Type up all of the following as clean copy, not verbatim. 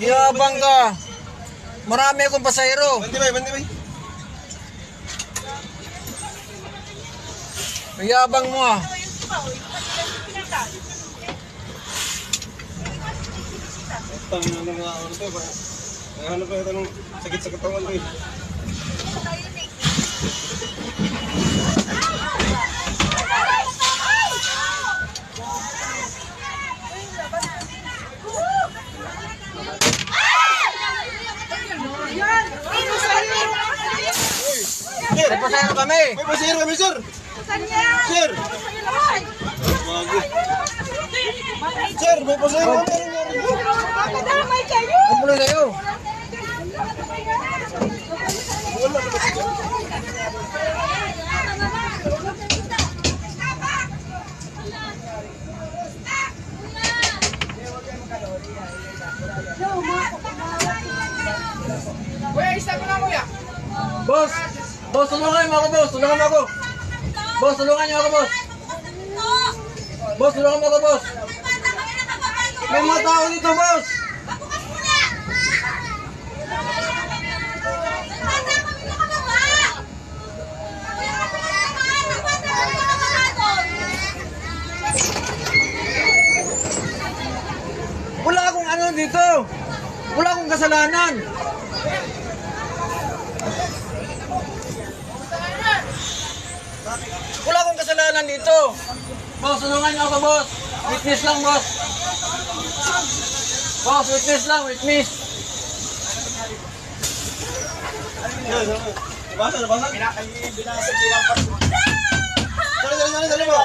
Yabang ka. Marami akong pasahero. Bandi bay. Yabang mo ah. Ano pa ito ng sakit sa katawan ko eh. May pasahero kami. May pasahero kami, sir. Sir. Sir, may pasahero kami. Kumpulo sa'yo. Boss! Boss, tulungan mo ako, boss! Tulungan mo ako! Boss, tulungan niyo ako, boss! Boss, tulungan mo ako, boss! May mga tao dito, boss! Wala akong ano dito! Wala akong kasalanan! Wala akong kasalanan dito! Boss, tulungan niyo ako, boss! Witness lang, boss! Boss, witness lang, witness! Basa. Binasag silang pato. Dali mo.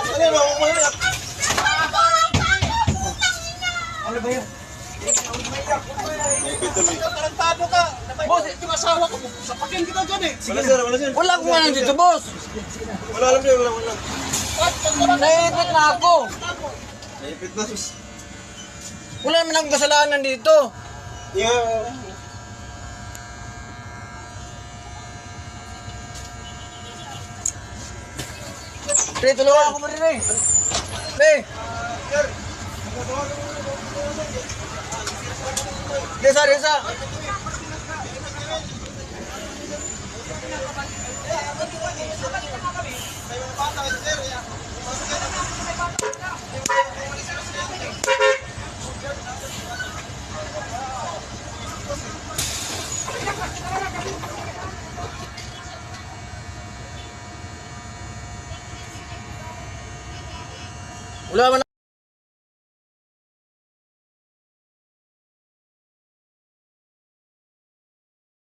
Ano ba yun? Tarantado ka. Boss, Yung asawa ko, sapakin kita dyan eh. Wala sir. wala akong ano dito, boss! Wala alam din, wala. Naipit na ako! Naipit na sus. Wala naman akong kasalanan dito! Yeah. Pre, tulungan ako mo rin eh! Pre! Desa! Wala man